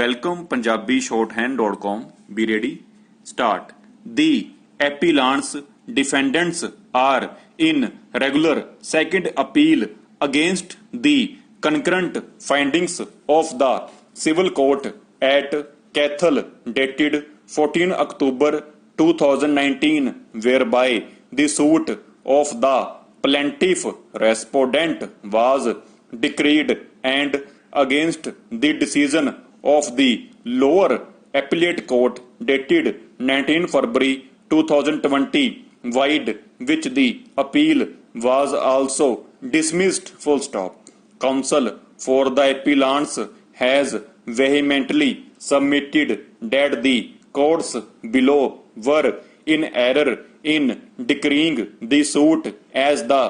Welcome PunjabiShorthand.com. Be ready. Start. The appellant's defendants are in regular second appeal against the concurrent findings of the civil court at Cathal dated 14 October 2019, whereby the suit of the plaintiff respondent was decreed and against the decision of the lower appellate court dated 19 February 2020, wide which the appeal was also dismissed. Full stop. Counsel for the appellants has vehemently submitted that the courts below were in error in decreeing the suit, as the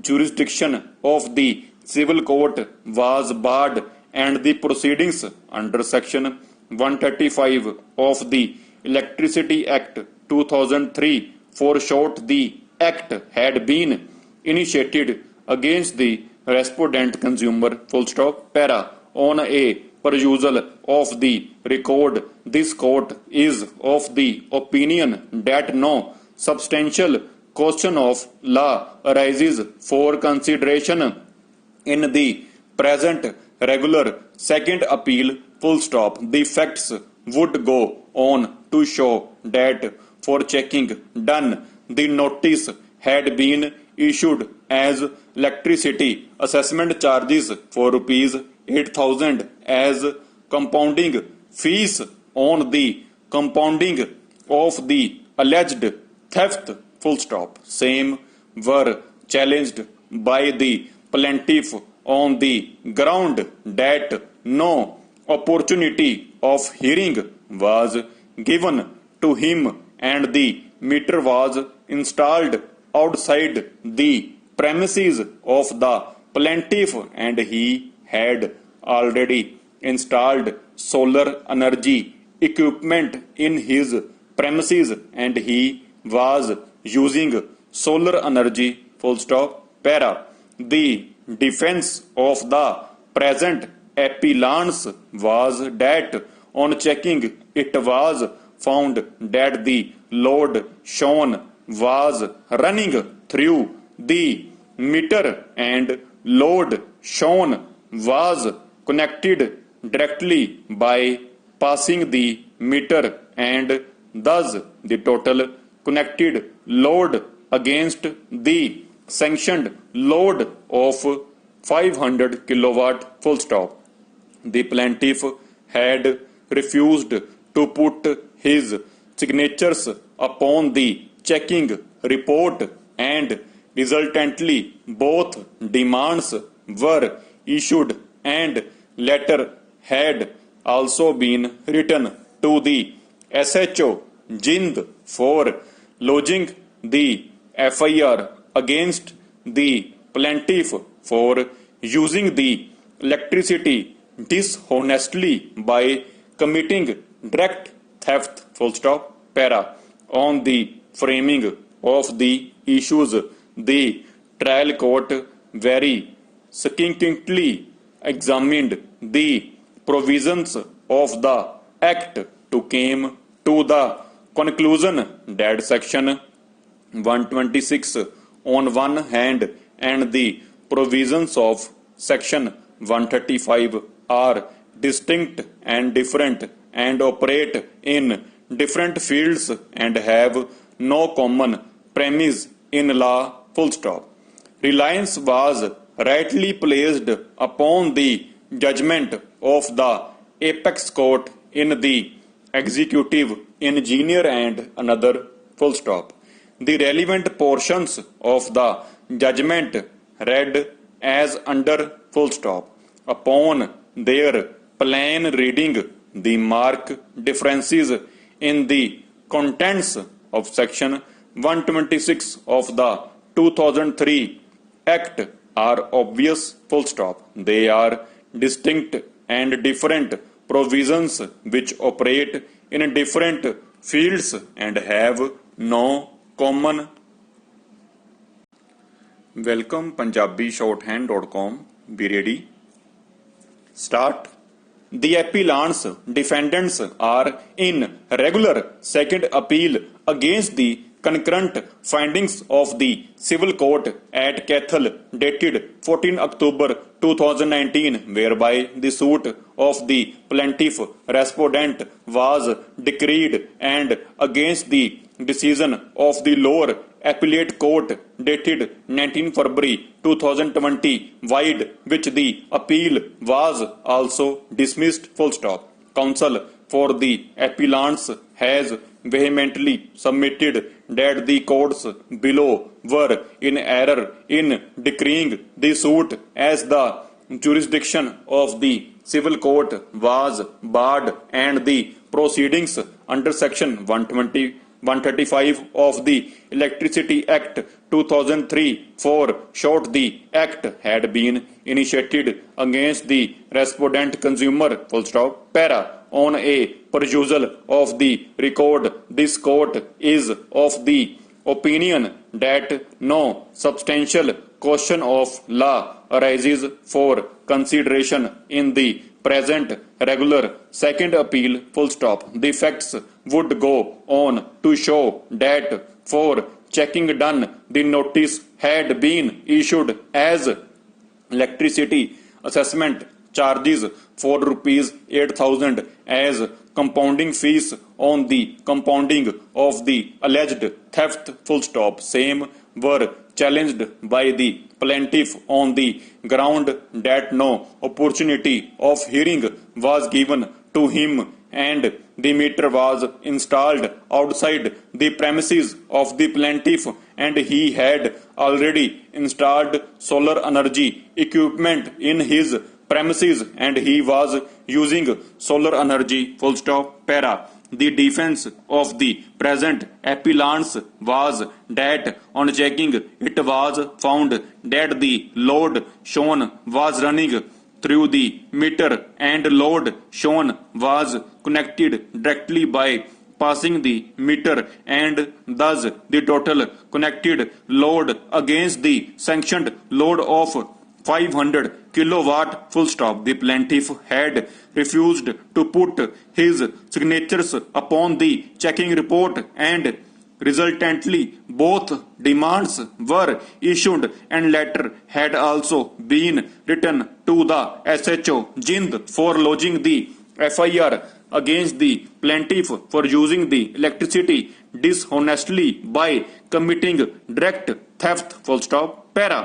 jurisdiction of the civil court was barred and the proceedings under section 135 of the Electricity Act 2003, for short the act, had been initiated against the respondent consumer. Full stop. Para. On a perusal of the record, this court is of the opinion that no substantial question of law arises for consideration in the present regular second appeal. Full stop. The facts would go on to show that for checking done, the notice had been issued as electricity assessment charges for rupees 8,000 as compounding fees on the compounding of the alleged theft. Full stop. Same were challenged by the plaintiff on the ground that no opportunity of hearing was given to him and the meter was installed outside the premises of the plaintiff, and he had already installed solar energy equipment in his premises and he was using solar energy. Full stop. Para. The defense of the present appellants was that on checking it was found that the load shown was running through the meter and load shown was connected directly by passing the meter, and thus the total connected load against the sanctioned load of 500 kilowatt. Full stop. The plaintiff had refused to put his signatures upon the checking report, and resultantly both demands were issued and letter had also been written to the SHO Jind for lodging the FIR against the plaintiff for using the electricity dishonestly by committing direct theft. Full stop. Para. On the framing of the issues, the trial court very succinctly examined the provisions of the Act to came to the conclusion that section 126 on one hand and the provisions of section 135 are distinct and different and operate in different fields and have no common premise in law. Full stop. Reliance was rightly placed upon the judgment of the apex court in the executive engineer and another. Full stop. The relevant portions of the judgment read as under. Full stop. Upon their plain reading, the marked differences in the contents of section 126 of the 2003 Act are obvious. Full stop. They are distinct and different provisions which operate in different fields and have no common. Welcome PunjabiShorthand.com. Be ready. Start. The appellant's defendants are in regular second appeal against the concurrent findings of the civil court at Cathal dated 14 October 2019, whereby the suit of the plaintiff respondent was decreed and against the decision of the lower appellate court dated 19 February 2020, wide which the appeal was also dismissed. Full stop. Counsel for the appellants has vehemently submitted that the courts below were in error in decreeing the suit, as the jurisdiction of the civil court was barred and the proceedings under section 135 of the Electricity Act 2003 for short the act had been initiated against the respondent consumer. Full stop. Para. On a perusal of the record, this court is of the opinion that no substantial question of law arises for consideration in the present regular second appeal. Full stop. The facts would go on to show that for checking done, the notice had been issued as electricity assessment charges for rupees 8,000 as compounding fees on the compounding of the alleged theft. Full stop. Same were challenged by the plaintiff on the ground that no opportunity of hearing was given to him and the meter was installed outside the premises of the plaintiff and he had already installed solar energy equipment in his premises and he was using solar energy. Full stop. Para. The defense of the present appellants was that on checking it was found that the load shown was running through the meter and load shown was connected directly by passing the meter and thus the total connected load against the sanctioned load of 500 kilowatt. Full stop. The plaintiff had refused to put his signatures upon the checking report and resultantly both demands were issued and letter had also been written to the SHO Jind for lodging the FIR against the plaintiff for using the electricity dishonestly by committing direct theft. Full stop. Para.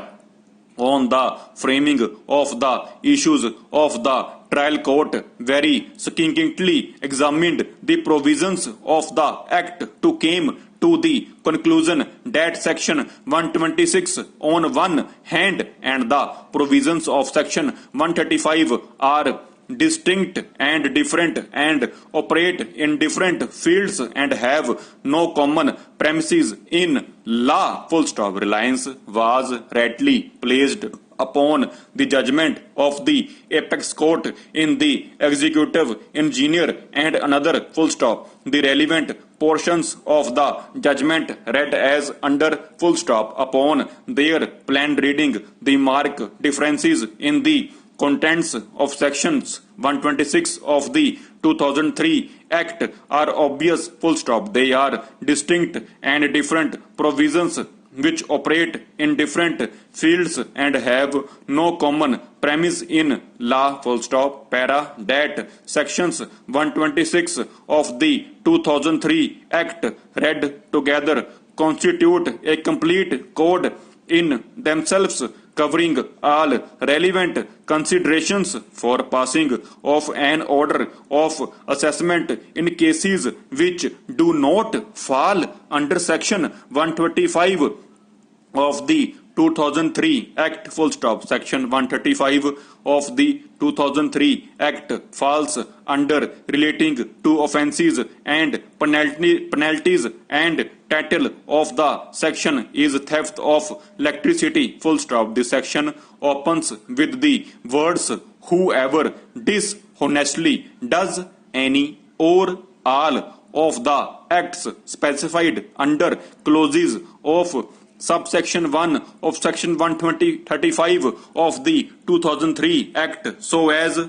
On the framing of the issues of the trial court very succinctly examined the provisions of the act to came to the conclusion that section 126 on one hand and the provisions of section 135 are distinct and different and operate in different fields and have no common premises in law. Full stop. Reliance was rightly placed upon the judgment of the apex court in the executive engineer and another. Full stop. The relevant portions of the judgment read as under. Full stop. Upon their plain reading, the mark differences in the contents of sections 126 of the 2003 Act are obvious. Full stop. They are distinct and different provisions which operate in different fields and have no common premise in law. Full stop. Para. That sections 126 of the 2003 Act read together constitute a complete code in themselves, covering all relevant considerations for passing of an order of assessment in cases which do not fall under section 125 of the 2003 Act. Full stop. Section 135 of the 2003 Act falls under relating to offences and penalties and title of the section is theft of electricity. Full stop. This section opens with the words whoever dishonestly does any or all of the acts specified under clauses of subsection 1 of section 135 of the 2003 Act so as